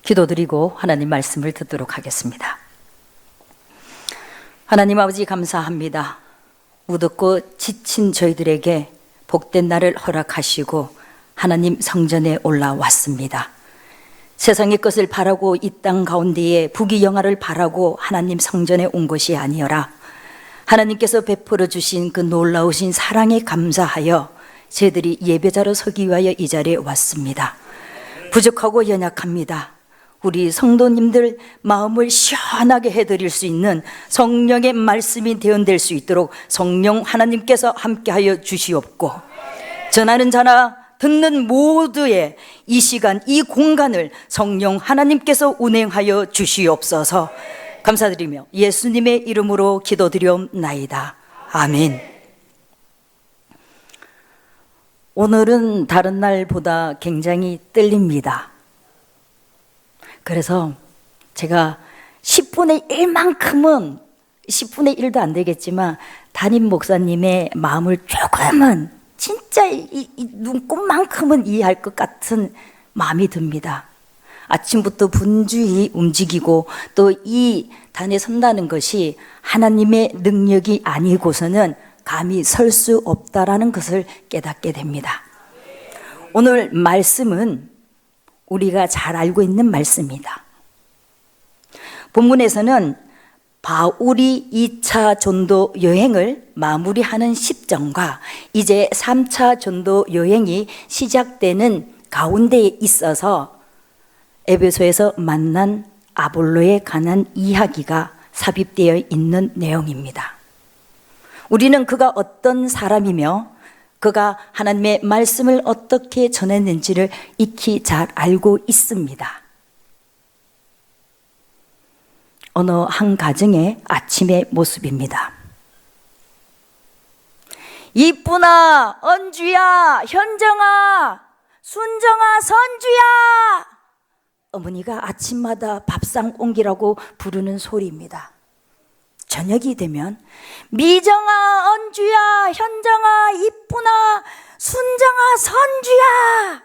기도드리고 하나님 말씀을 듣도록 하겠습니다. 하나님 아버지 감사합니다. 무덥고 지친 저희들에게 복된 날을 허락하시고 하나님 성전에 올라왔습니다. 세상의 것을 바라고 이 땅 가운데에 부귀영화를 바라고 하나님 성전에 온 것이 아니어라 하나님께서 베풀어 주신 그 놀라우신 사랑에 감사하여 저희들이 예배자로 서기 위하여 이 자리에 왔습니다. 부족하고 연약합니다. 우리 성도님들 마음을 시원하게 해드릴 수 있는 성령의 말씀이 대언될 수 있도록 성령 하나님께서 함께하여 주시옵고, 전하는 자나 듣는 모두의 이 시간 이 공간을 성령 하나님께서 운행하여 주시옵소서. 감사드리며 예수님의 이름으로 기도드리옵나이다. 아멘. 오늘은 다른 날보다 굉장히 떨립니다. 그래서 제가 10분의 1만큼은 10분의 1도 안 되겠지만 담임 목사님의 마음을 조금은 진짜 이 눈곱만큼은 이해할 것 같은 마음이 듭니다. 아침부터 분주히 움직이고 또 이 단에 선다는 것이 하나님의 능력이 아니고서는 감히 설 수 없다라는 것을 깨닫게 됩니다. 오늘 말씀은 우리가 잘 알고 있는 말씀입니다. 본문에서는 바울이 2차 전도 여행을 마무리하는 시점과 이제 3차 전도 여행이 시작되는 가운데에 있어서 에베소에서 만난 아볼로에 관한 이야기가 삽입되어 있는 내용입니다. 우리는 그가 어떤 사람이며 그가 하나님의 말씀을 어떻게 전했는지를 익히 잘 알고 있습니다. 어느 한 가정의 아침의 모습입니다. 이쁘나, 언주야, 현정아, 순정아, 선주야. 어머니가 아침마다 밥상 옮기라고 부르는 소리입니다. 저녁이 되면 미정아, 언주야, 현정아, 이쁘나, 순정아, 선주야.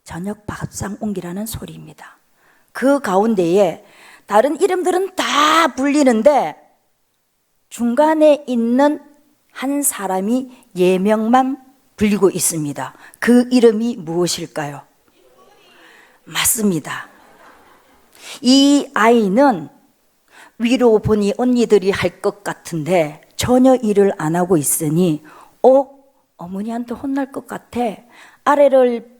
저녁 밥상 옮기라는 소리입니다. 그 가운데에 다른 이름들은 다 불리는데 중간에 있는 한 사람이 예명만 불리고 있습니다. 그 이름이 무엇일까요? 맞습니다. 이 아이는 위로 보니 언니들이 할 것 같은데 전혀 일을 안 하고 있으니 어머니한테 혼날 것 같아. 아래를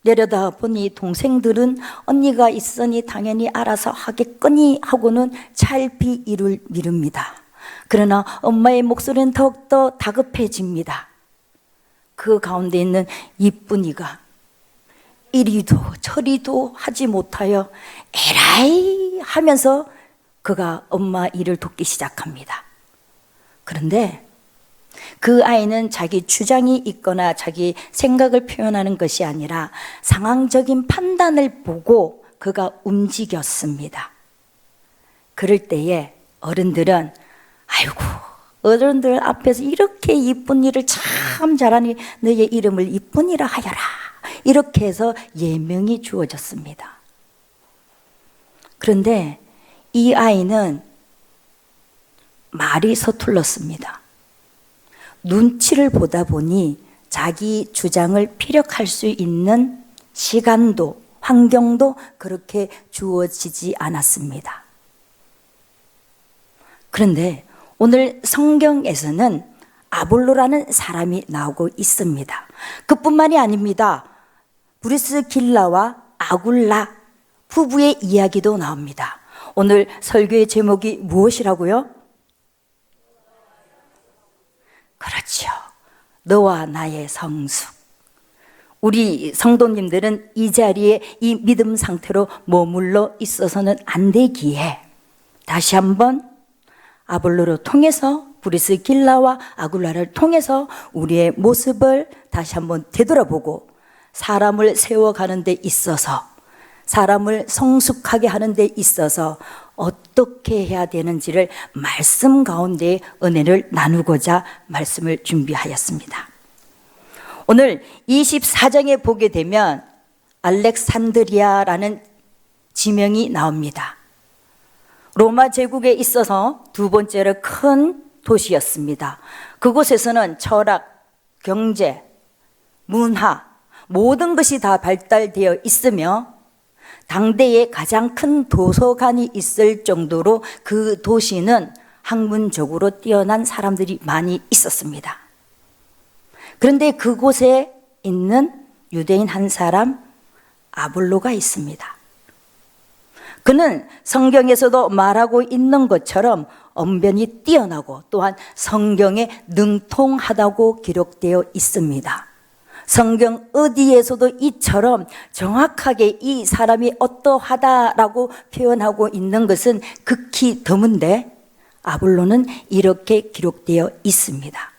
내려다 보니 동생들은 언니가 있으니 당연히 알아서 하겠거니 하고는 찰피 이를 미룹니다. 그러나 엄마의 목소리는 더욱더 다급해집니다. 그 가운데 있는 이쁜이가 이리도 저리도 하지 못하여 에라이 하면서 그가 엄마 일을 돕기 시작합니다. 그런데 그 아이는 자기 주장이 있거나 자기 생각을 표현하는 것이 아니라 상황적인 판단을 보고 그가 움직였습니다. 그럴 때에 어른들은 아이고 어른들 앞에서 이렇게 이쁜 일을 참 잘하니 너의 이름을 이쁜이라 하여라 이렇게 해서 예명이 주어졌습니다. 그런데 이 아이는 말이 서툴렀습니다. 눈치를 보다 보니 자기 주장을 피력할 수 있는 시간도 환경도 그렇게 주어지지 않았습니다. 그런데 오늘 성경에서는 아볼로라는 사람이 나오고 있습니다. 그뿐만이 아닙니다. 브리스길라와 아굴라 부부의 이야기도 나옵니다. 오늘 설교의 제목이 무엇이라고요? 그렇죠. 너와 나의 성숙. 우리 성도님들은 이 자리에 이 믿음 상태로 머물러 있어서는 안 되기에 다시 한번 아볼로를 통해서 브리스길라와 아굴라를 통해서 우리의 모습을 다시 한번 되돌아보고 사람을 세워가는 데 있어서 사람을 성숙하게 하는 데 있어서 어떻게 해야 되는지를 말씀 가운데 은혜를 나누고자 말씀을 준비하였습니다. 오늘 24장에 보게 되면 알렉산드리아라는 지명이 나옵니다. 로마 제국에 있어서 두 번째로 큰 도시였습니다. 그곳에서는 철학, 경제, 문화, 모든 것이 다 발달되어 있으며 당대에 가장 큰 도서관이 있을 정도로 그 도시는 학문적으로 뛰어난 사람들이 많이 있었습니다. 그런데 그곳에 있는 유대인 한 사람 아볼로가 있습니다. 그는 성경에서도 말하고 있는 것처럼 언변이 뛰어나고 또한 성경에 능통하다고 기록되어 있습니다. 성경 어디에서도 이처럼 정확하게 이 사람이 어떠하다라고 표현하고 있는 것은 극히 드문데 아볼로는 이렇게 기록되어 있습니다.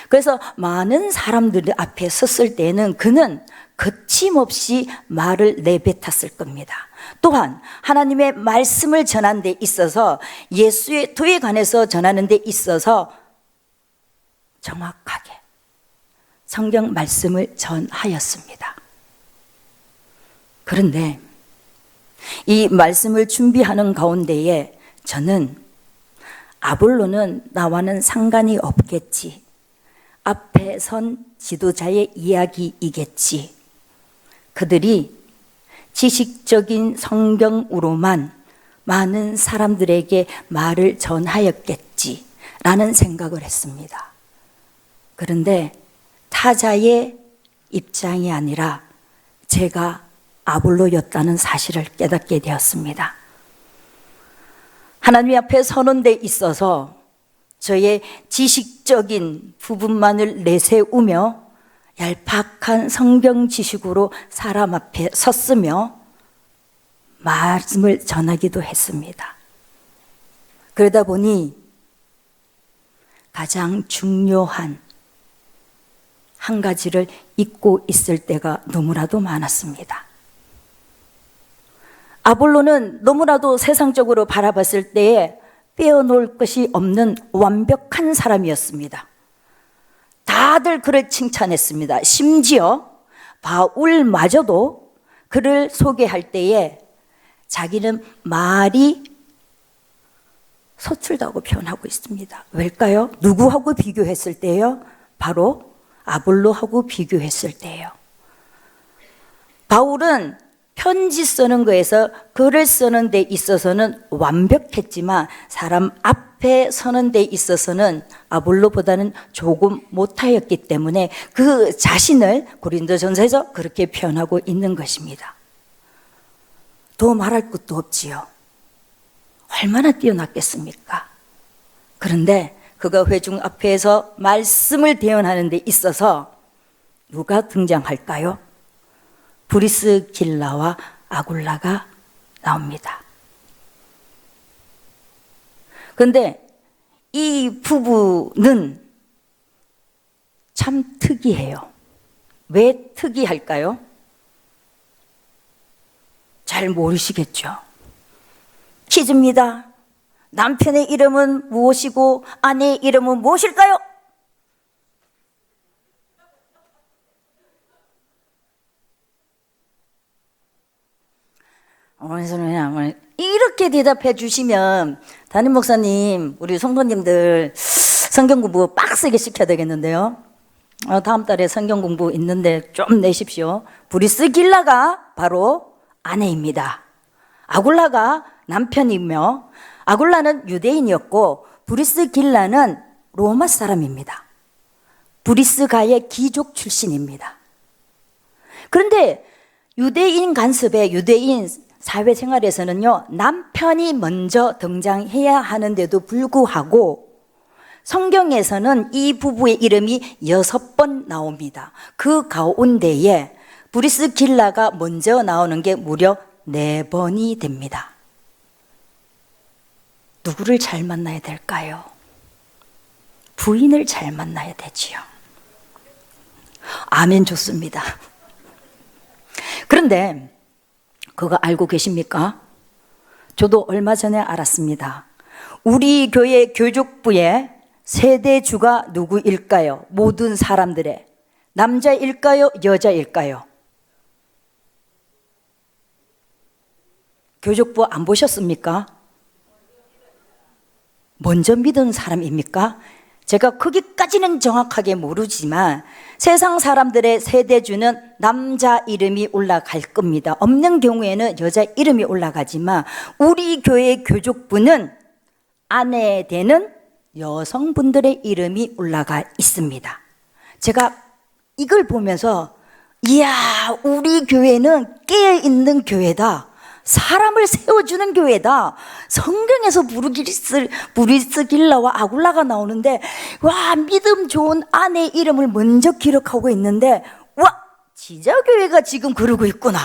그래서 많은 사람들 앞에 섰을 때는 그는 거침없이 말을 내뱉었을 겁니다. 또한 하나님의 말씀을 전하는 데 있어서 예수의 도에 관해서 전하는 데 있어서 정확하게 성경 말씀을 전하였습니다. 그런데 이 말씀을 준비하는 가운데에 저는 아볼로는 나와는 상관이 없겠지. 앞에 선 지도자의 이야기이겠지. 그들이 지식적인 성경으로만 많은 사람들에게 말을 전하였겠지 라는 생각을 했습니다. 그런데 타자의 입장이 아니라 제가 아볼로였다는 사실을 깨닫게 되었습니다. 하나님 앞에 서는 데 있어서 저의 지식적인 부분만을 내세우며 얄팍한 성경 지식으로 사람 앞에 섰으며 말씀을 전하기도 했습니다. 그러다 보니 가장 중요한 한 가지를 잊고 있을 때가 너무나도 많았습니다. 아볼로는 너무나도 세상적으로 바라봤을 때에 빼어놓을 것이 없는 완벽한 사람이었습니다. 다들 그를 칭찬했습니다. 심지어 바울마저도 그를 소개할 때에 자기는 말이 서툴다고 표현하고 있습니다. 왜일까요? 누구하고 비교했을 때요? 바로 아볼로하고 비교했을 때예요. 바울은 편지 쓰는 거에서 글을 쓰는 데 있어서는 완벽했지만 사람 앞에 서는 데 있어서는 아볼로보다는 조금 못하였기 때문에 그 자신을 고린도전서에서 그렇게 표현하고 있는 것입니다. 더 말할 것도 없지요. 얼마나 뛰어났겠습니까? 그런데 그가 회중 앞에서 말씀을 대언하는 데 있어서 누가 등장할까요? 브리스길라와 아굴라가 나옵니다. 그런데 이 부부는 참 특이해요. 왜 특이할까요? 잘 모르시겠죠? 퀴즈입니다. 남편의 이름은 무엇이고 아내의 이름은 무엇일까요? 이렇게 대답해 주시면 담임 목사님, 우리 성도님들 성경 공부 빡세게 시켜야 되겠는데요. 다음 달에 성경 공부 있는데 좀 내십시오. 브리스길라가 바로 아내입니다. 아굴라가 남편이며 아굴라는 유대인이었고 브리스길라는 로마 사람입니다. 브리스가의 귀족 출신입니다. 그런데 유대인 간섭에 유대인 사회생활에서는요, 남편이 먼저 등장해야 하는데도 불구하고 성경에서는 이 부부의 이름이 6번 나옵니다. 그 가운데에 브리스길라가 먼저 나오는 게 무려 4번이 됩니다. 누구를 잘 만나야 될까요? 부인을 잘 만나야 되지요. 아멘, 좋습니다. 그런데 그거 알고 계십니까? 저도 얼마 전에 알았습니다. 우리 교회 교족부의 세대주가 누구일까요? 모든 사람들의 남자일까요? 여자일까요? 교족부 안 보셨습니까? 먼저 믿은 사람입니까? 제가 거기까지는 정확하게 모르지만 세상 사람들의 세대주는 남자 이름이 올라갈 겁니다. 없는 경우에는 여자 이름이 올라가지만 우리 교회 교족부는 아내 되는 여성분들의 이름이 올라가 있습니다. 제가 이걸 보면서 이야, 우리 교회는 깨어있는 교회다. 사람을 세워주는 교회다. 성경에서 브리스길라와 아굴라가 나오는데 와, 믿음 좋은 아내 이름을 먼저 기록하고 있는데 와, 지자교회가 지금 그러고 있구나.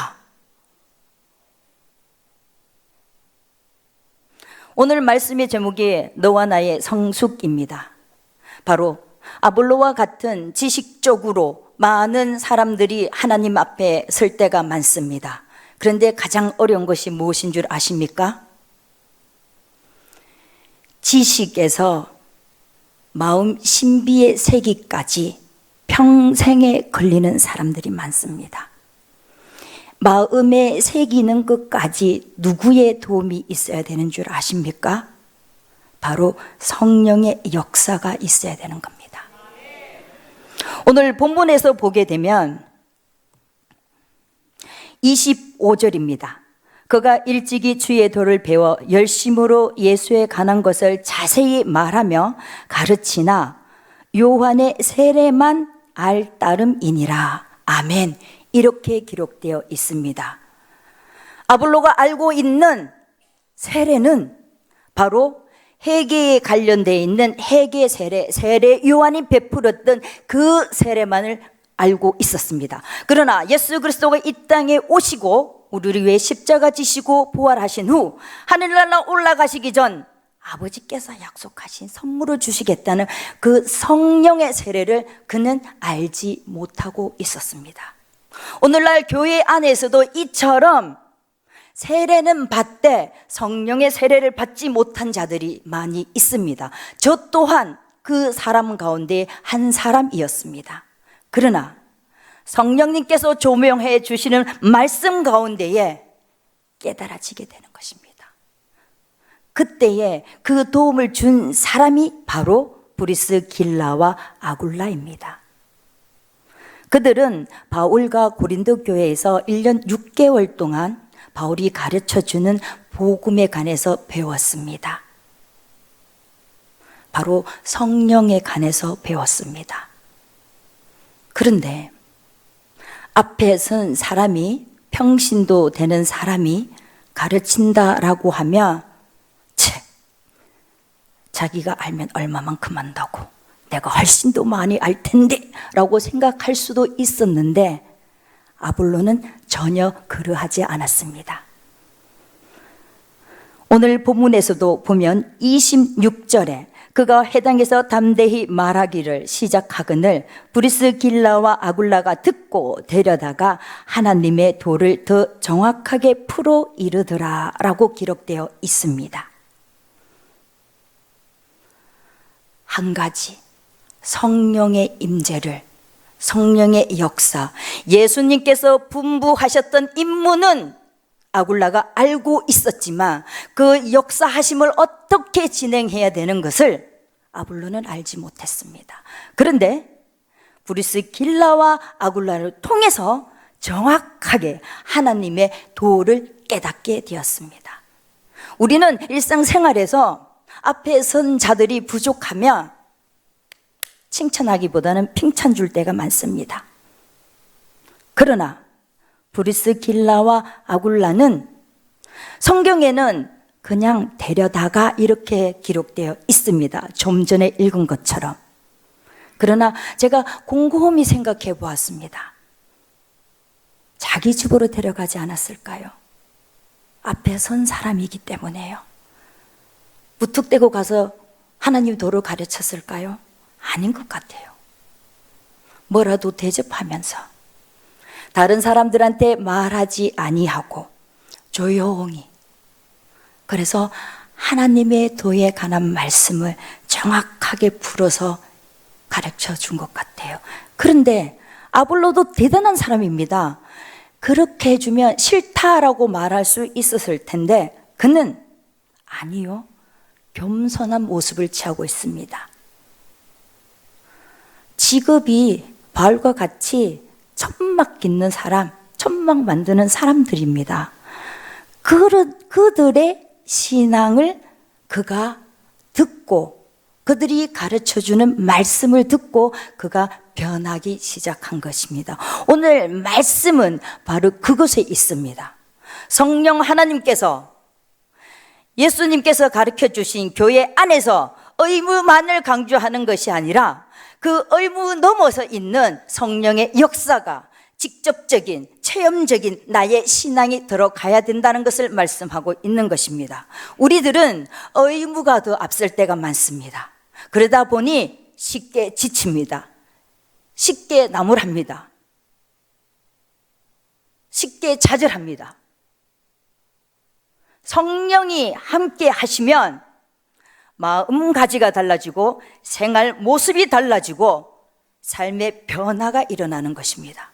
오늘 말씀의 제목이 너와 나의 성숙입니다. 바로 아볼로와 같은 지식적으로 많은 사람들이 하나님 앞에 설 때가 많습니다. 그런데 가장 어려운 것이 무엇인 줄 아십니까? 지식에서 마음 신비의 세기까지 평생에 걸리는 사람들이 많습니다. 마음에 새기는 것까지 누구의 도움이 있어야 되는 줄 아십니까? 바로 성령의 역사가 있어야 되는 겁니다. 오늘 본문에서 보게 되면 25절입니다. 그가 일찍이 주의 도를 배워 열심으로 예수에 관한 것을 자세히 말하며 가르치나 요한의 세례만 알 따름이니라. 아멘. 이렇게 기록되어 있습니다. 아볼로가 알고 있는 세례는 바로 회개에 관련되어 있는 회개 세례, 세례 요한이 베풀었던 그 세례만을 알고 있었습니다. 그러나 예수 그리스도가 이 땅에 오시고 우리를 위해 십자가 지시고 부활하신 후 하늘나라 올라가시기 전 아버지께서 약속하신 선물을 주시겠다는 그 성령의 세례를 그는 알지 못하고 있었습니다. 오늘날 교회 안에서도 이처럼 세례는 받되 성령의 세례를 받지 못한 자들이 많이 있습니다. 저 또한 그 사람 가운데 한 사람이었습니다. 그러나 성령님께서 조명해 주시는 말씀 가운데에 깨달아지게 되는 것입니다. 그때에 그 도움을 준 사람이 바로 브리스길라와 아굴라입니다. 그들은 바울과 고린도 교회에서 1년 6개월 동안 바울이 가르쳐주는 복음에 관해서 배웠습니다. 바로 성령에 관해서 배웠습니다. 그런데 앞에 선 사람이, 평신도 되는 사람이 가르친다라고 하면 자기가 알면 얼마만큼 안다고, 내가 훨씬 더 많이 알 텐데 라고 생각할 수도 있었는데 아볼로는 전혀 그러하지 않았습니다. 오늘 본문에서도 보면 26절에 그가 회당에서 담대히 말하기를 시작하거늘 브리스길라와 아굴라가 듣고 데려다가 하나님의 도를 더 정확하게 풀어 이르더라 라고 기록되어 있습니다. 한 가지, 성령의 임재를, 성령의 역사, 예수님께서 분부하셨던 임무는 아굴라가 알고 있었지만 그 역사하심을 어떻게 진행해야 되는 것을 아볼로는 알지 못했습니다. 그런데 브리스길라와 아굴라를 통해서 정확하게 하나님의 도를 깨닫게 되었습니다. 우리는 일상생활에서 앞에 선 자들이 부족하면 칭찬하기보다는 칭찬 줄 때가 많습니다. 그러나 브리스길라와 아굴라는 성경에는 그냥 데려다가 이렇게 기록되어 있습니다. 좀 전에 읽은 것처럼. 그러나 제가 곰곰이 생각해 보았습니다. 자기 집으로 데려가지 않았을까요? 앞에 선 사람이기 때문에요. 무턱대고 가서 하나님 도를 가르쳤을까요? 아닌 것 같아요. 뭐라도 대접하면서 다른 사람들한테 말하지 아니하고 조용히, 그래서 하나님의 도에 관한 말씀을 정확하게 풀어서 가르쳐 준 것 같아요. 그런데 아볼로도 대단한 사람입니다. 그렇게 해주면 싫다라고 말할 수 있었을 텐데 그는 아니요, 겸손한 모습을 취하고 있습니다. 직업이 바울과 같이 천막 깃는 사람, 천막 만드는 사람들입니다. 그들의 신앙을 그가 듣고 그들이 가르쳐주는 말씀을 듣고 그가 변하기 시작한 것입니다. 오늘 말씀은 바로 그것에 있습니다. 성령 하나님께서 예수님께서 가르쳐 주신 교회 안에서 의무만을 강조하는 것이 아니라 그 의무 넘어서 있는 성령의 역사가 직접적인 체험적인 나의 신앙이 들어가야 된다는 것을 말씀하고 있는 것입니다. 우리들은 의무가 더 앞설 때가 많습니다. 그러다 보니 쉽게 지칩니다. 쉽게 나무랍니다. 쉽게 좌절합니다. 성령이 함께 하시면 마음가지가 달라지고 생활 모습이 달라지고 삶의 변화가 일어나는 것입니다.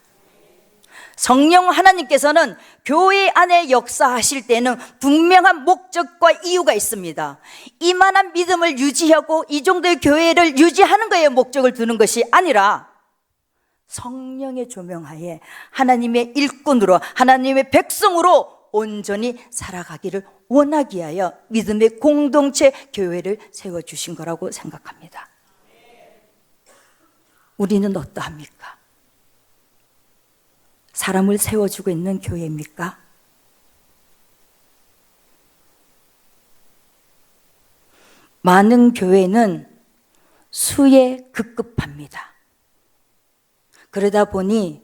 성령 하나님께서는 교회 안에 역사하실 때는 분명한 목적과 이유가 있습니다. 이만한 믿음을 유지하고 이 정도의 교회를 유지하는 것에 목적을 두는 것이 아니라 성령의 조명하에 하나님의 일꾼으로 하나님의 백성으로 온전히 살아가기를 원하기 위하여 믿음의 공동체 교회를 세워주신 거라고 생각합니다. 우리는 어떠합니까? 사람을 세워주고 있는 교회입니까? 많은 교회는 수에 급급합니다. 그러다 보니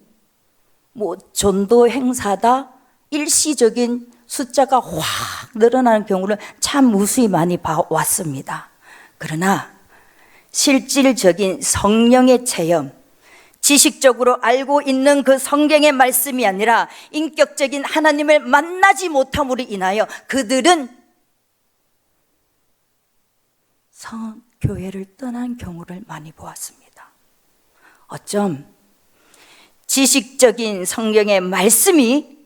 전도 행사다 일시적인 숫자가 확 늘어나는 경우를 참 무수히 많이 봐왔습니다. 그러나 실질적인 성령의 체험, 지식적으로 알고 있는 그 성경의 말씀이 아니라 인격적인 하나님을 만나지 못함으로 인하여 그들은 교회를 떠난 경우를 많이 보았습니다. 어쩜 지식적인 성경의 말씀이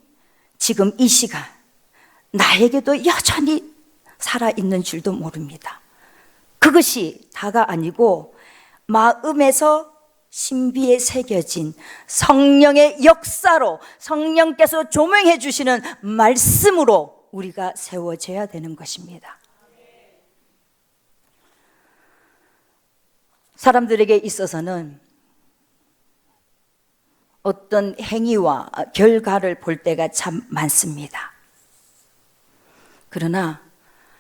지금 이 시간 나에게도 여전히 살아있는 줄도 모릅니다. 그것이 다가 아니고 마음에서 신비에 새겨진 성령의 역사로 성령께서 조명해 주시는 말씀으로 우리가 세워져야 되는 것입니다. 사람들에게 있어서는 어떤 행위와 결과를 볼 때가 참 많습니다. 그러나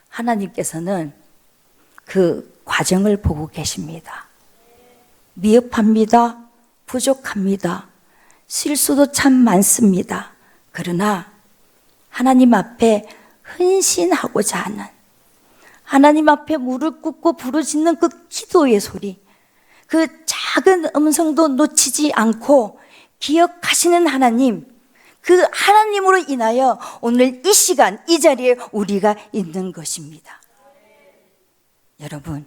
하나님께서는 그 과정을 보고 계십니다. 미흡합니다. 부족합니다. 실수도 참 많습니다. 그러나 하나님 앞에 헌신하고자 하는, 하나님 앞에 무릎 꿇고 부르짖는 그 기도의 소리, 그 작은 음성도 놓치지 않고 기억하시는 하나님, 그 하나님으로 인하여 오늘 이 시간 이 자리에 우리가 있는 것입니다. 여러분,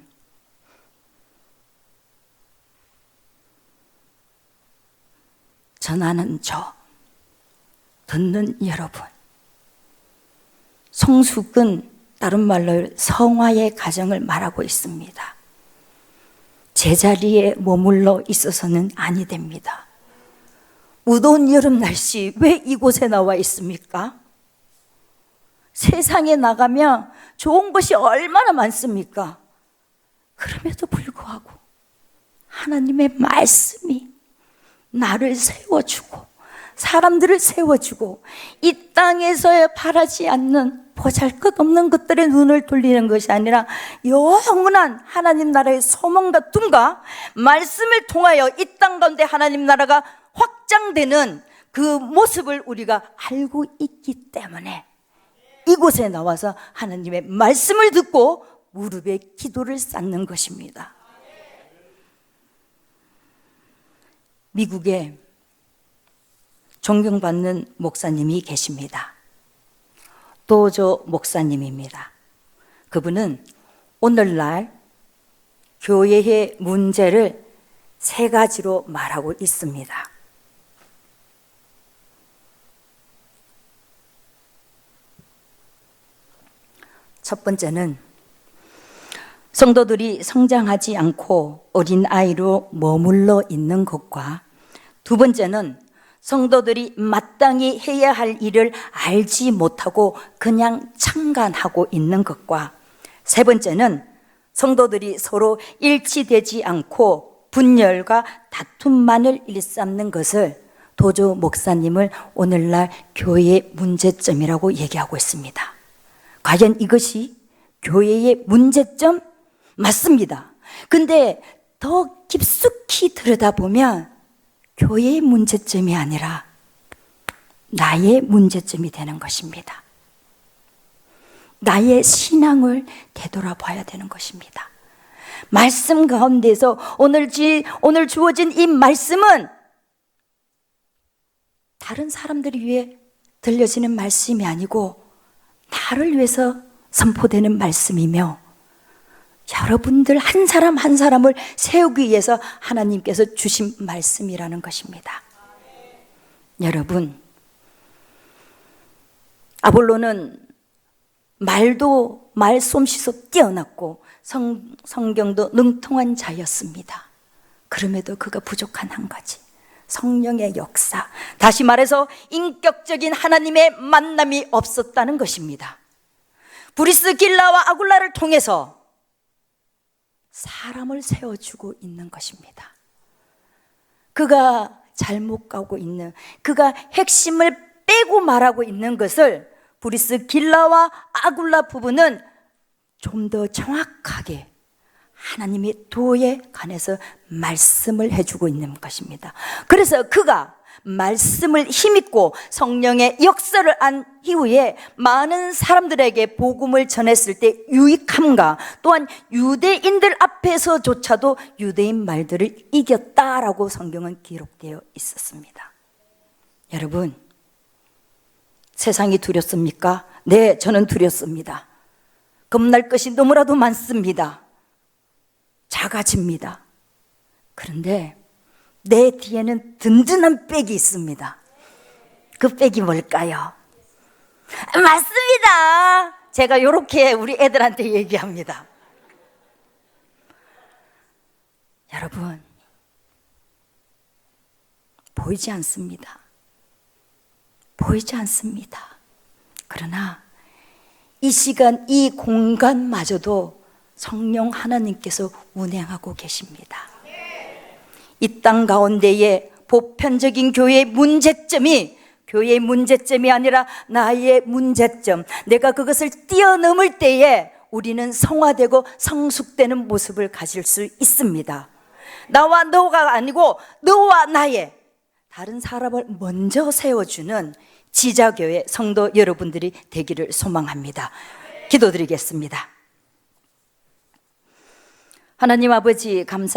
전하는 저, 듣는 여러분, 성숙은 다른 말로 성화의 과정을 말하고 있습니다. 제자리에 머물러 있어서는 아니 됩니다. 무더운 여름 날씨 왜 이곳에 나와 있습니까? 세상에 나가면 좋은 것이 얼마나 많습니까? 그럼에도 불구하고 하나님의 말씀이 나를 세워주고 사람들을 세워주고 이 땅에서 바라지 않는 보잘것없는 것들의 눈을 돌리는 것이 아니라 영원한 하나님 나라의 소망과 둠과 말씀을 통하여 이 땅 가운데 하나님 나라가 확장되는 그 모습을 우리가 알고 있기 때문에 이곳에 나와서 하나님의 말씀을 듣고 무릎에 기도를 쌓는 것입니다. 미국에 존경받는 목사님이 계십니다. 도조 목사님입니다. 그분은 오늘날 교회의 문제를 3가지로 말하고 있습니다. 첫 번째는 성도들이 성장하지 않고 어린아이로 머물러 있는 것과, 두 번째는 성도들이 마땅히 해야 할 일을 알지 못하고 그냥 참관하고 있는 것과, 세 번째는 성도들이 서로 일치되지 않고 분열과 다툼만을 일삼는 것을 도조 목사님을 오늘날 교회의 문제점이라고 얘기하고 있습니다. 과연 이것이 교회의 문제점? 맞습니다. 근데 더 깊숙이 들여다보면 교회의 문제점이 아니라 나의 문제점이 되는 것입니다. 나의 신앙을 되돌아봐야 되는 것입니다. 말씀 가운데서 오늘 주어진 이 말씀은 다른 사람들을 위해 들려지는 말씀이 아니고 나를 위해서 선포되는 말씀이며, 여러분들 한 사람 한 사람을 세우기 위해서 하나님께서 주신 말씀이라는 것입니다. 여러분, 아볼로는 말솜씨도 뛰어났고 성경도 능통한 자였습니다. 그럼에도 그가 부족한 한 가지, 성령의 역사, 다시 말해서 인격적인 하나님의 만남이 없었다는 것입니다. 브리스길라와 아굴라를 통해서 사람을 세워주고 있는 것입니다. 그가 잘못 가고 있는, 그가 핵심을 빼고 말하고 있는 것을 브리스길라와 아굴라 부부는 좀 더 정확하게 하나님의 도에 관해서 말씀을 해주고 있는 것입니다. 그래서 그가 말씀을 힘입고 성령의 역사를 한 이후에 많은 사람들에게 복음을 전했을 때 유익함과, 또한 유대인들 앞에서조차도 유대인 말들을 이겼다라고 성경은 기록되어 있었습니다. 여러분, 세상이 두렵습니까? 네, 저는 두렵습니다. 겁날 것이 너무나도 많습니다. 작아집니다. 그런데 내 뒤에는 든든한 백이 있습니다. 그 백이 뭘까요? 맞습니다. 제가 이렇게 우리 애들한테 얘기합니다. 여러분, 보이지 않습니다. 보이지 않습니다. 그러나 이 시간, 이 공간마저도 성령 하나님께서 운행하고 계십니다. 이 땅 가운데에 보편적인 교회의 문제점이 교회의 문제점이 아니라 나의 문제점, 내가 그것을 뛰어넘을 때에 우리는 성화되고 성숙되는 모습을 가질 수 있습니다. 나와 너가 아니고 너와 나의, 다른 사람을 먼저 세워주는 지자교회 성도 여러분들이 되기를 소망합니다. 기도드리겠습니다. 하나님 아버지, 감사합니다.